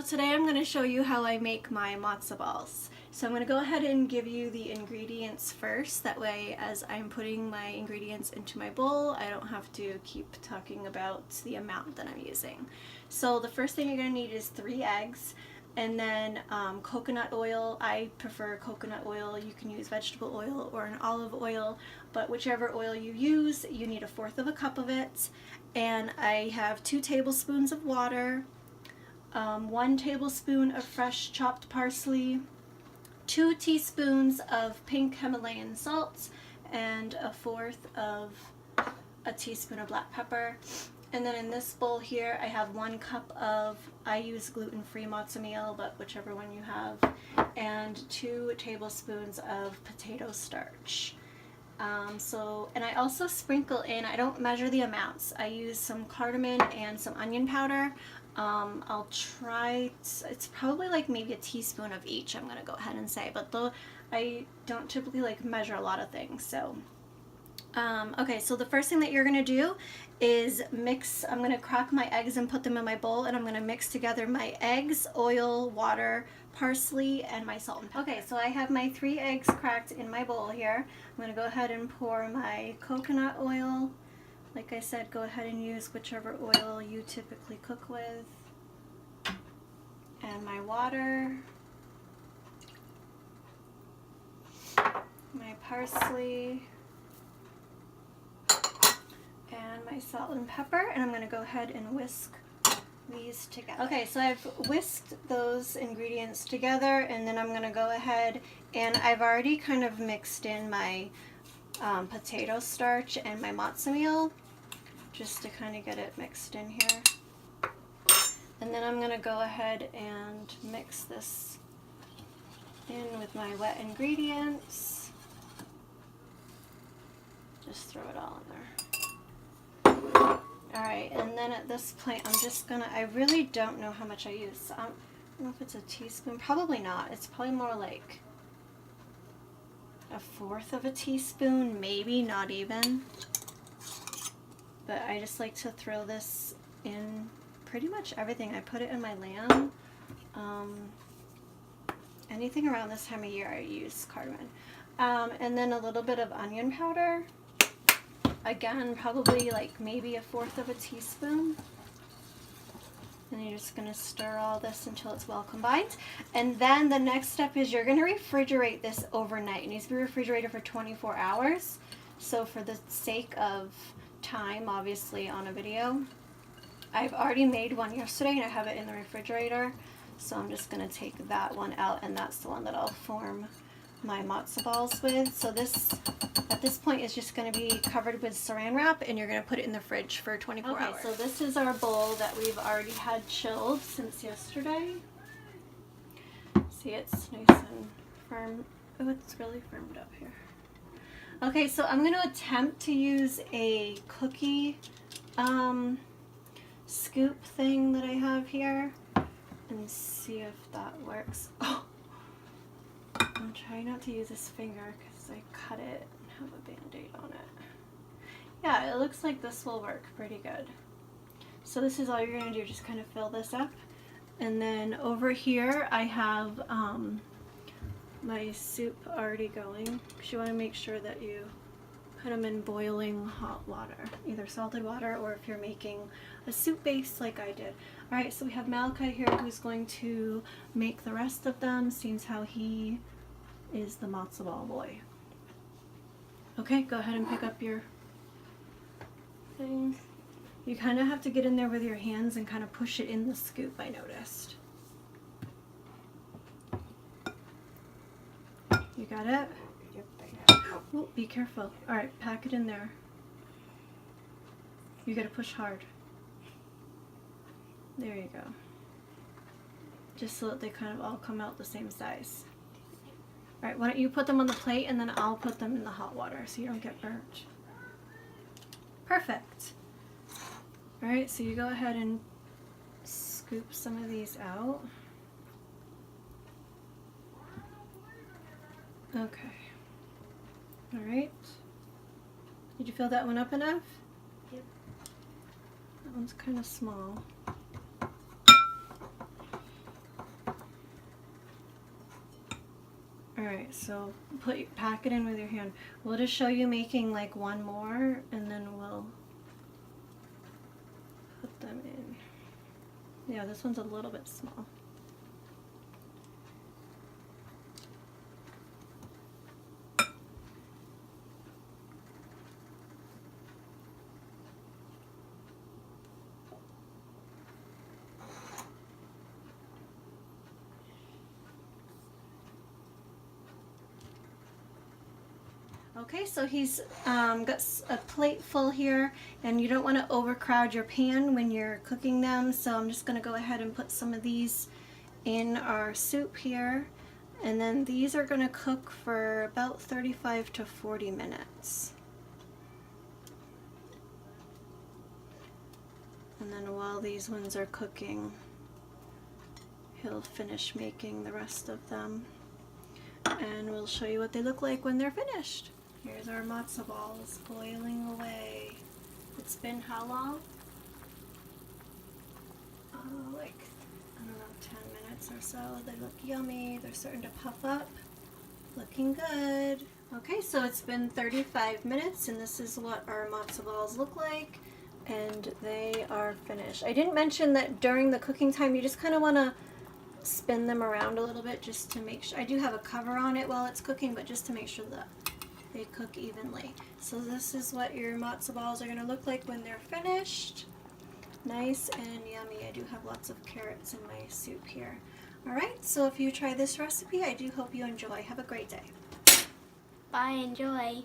So today I'm going to show you how I make my matzo balls. So I'm going to go ahead and give you the ingredients first. That way, as I'm putting my ingredients into my bowl, I don't have to keep talking about the amount that I'm using. So the first thing you're going to need is 3 eggs, and then coconut oil. I prefer coconut oil. You can use vegetable oil or an olive oil, but whichever oil you use, you need 1/4 cup of it. And I have 2 tablespoons of water, 1 tablespoon of fresh chopped parsley, 2 teaspoons of pink Himalayan salt, and 1/4 of a teaspoon of black pepper. And then in this bowl here, I have 1 cup of, I use gluten-free matzo meal, but whichever one you have, and 2 tablespoons of potato starch. And I also sprinkle in, I don't measure the amounts, I use some cardamom and some onion powder. I'll try, it's probably like maybe a teaspoon of each, I'm going to go ahead and say, but though I don't typically like measure a lot of things, so. Okay, so the first thing that you're going to do is mix, I'm going to crack my eggs and put them in my bowl, and I'm going to mix together my eggs, oil, water, parsley, and my salt and pepper. Okay, so I have my 3 eggs cracked in my bowl here. I'm going to go ahead and pour my coconut oil. Like I said, go ahead and use whichever oil you typically cook with. And my water. My parsley. And my salt and pepper, and I'm going to go ahead and whisk these together. Okay, so I've whisked those ingredients together, and then I'm going to go ahead and I've already kind of mixed in my potato starch and my matzo meal, just to kind of get it mixed in here. And then I'm going to go ahead and mix this in with my wet ingredients. Just throw it all in there. Alright, and then at this point I'm just gonna, I really don't know how much I use. I don't know if it's a teaspoon, probably not. It's probably more like 1/4 of a teaspoon, maybe, not even. But I just like to throw this in pretty much everything. I put it in my lamb. Anything around this time of year I use cardamom. And then a little bit of onion powder. Again, probably like maybe 1/4 of a teaspoon. And you're just going to stir all this until it's well combined. And then the next step is you're going to refrigerate this overnight. It needs to be refrigerated for 24 hours. So for the sake of time, obviously, on a video, I've already made one yesterday and I have it in the refrigerator. So I'm just going to take that one out, and that's the one that I'll form my matzo balls with. So this, at this point, is just going to be covered with saran wrap, and you're going to put it in the fridge for 24 hours. So this is our bowl that we've already had chilled since yesterday. See, it's nice and firm. Oh, it's really firmed up here. Okay, so I'm going to attempt to use a cookie scoop thing that I have here and see if that works. Oh! I'm trying not to use this finger because I cut it and have a band-aid on it. Yeah, it looks like this will work pretty good. So this is all you're going to do, just kind of fill this up. And then over here I have my soup already going, because you want to make sure that you put them in boiling hot water, either salted water or if you're making a soup base like I did. Alright, so we have Malachi here who's going to make the rest of them, seems how he is the matzo ball boy. Okay, go ahead and pick up your thing. You kind of have to get in there with your hands and kind of push it in the scoop, I noticed. You got it? Oh, be careful. Alright, pack it in there. You gotta push hard. There you go. Just so that they kind of all come out the same size. Alright, why don't you put them on the plate and then I'll put them in the hot water so you don't get burnt. Perfect. Alright, so you go ahead and scoop some of these out. Okay. Alright. Did you fill that one up enough? Yep. That one's kind of small. Alright, so pack it in with your hand. We'll just show you making like one more, and then we'll put them in. Yeah, this one's a little bit small. Okay, so he's got a plate full here, and you don't want to overcrowd your pan when you're cooking them, so I'm just going to go ahead and put some of these in our soup here, and then these are going to cook for about 35 to 40 minutes. And then while these ones are cooking, he'll finish making the rest of them, and we'll show you what they look like when they're finished. Here's our matzo balls boiling away. It's been how long? Like, I don't know, 10 minutes or so. They look yummy. They're starting to puff up. Looking good. Okay, so it's been 35 minutes, and this is what our matzo balls look like, and they are finished. I didn't mention that during the cooking time, you just kind of want to spin them around a little bit just to make sure. I do have a cover on it while it's cooking, but just to make sure that they cook evenly. So this is what your matzo balls are going to look like when they're finished. Nice and yummy. I do have lots of carrots in my soup here. Alright, so if you try this recipe, I do hope you enjoy. Have a great day. Bye, enjoy.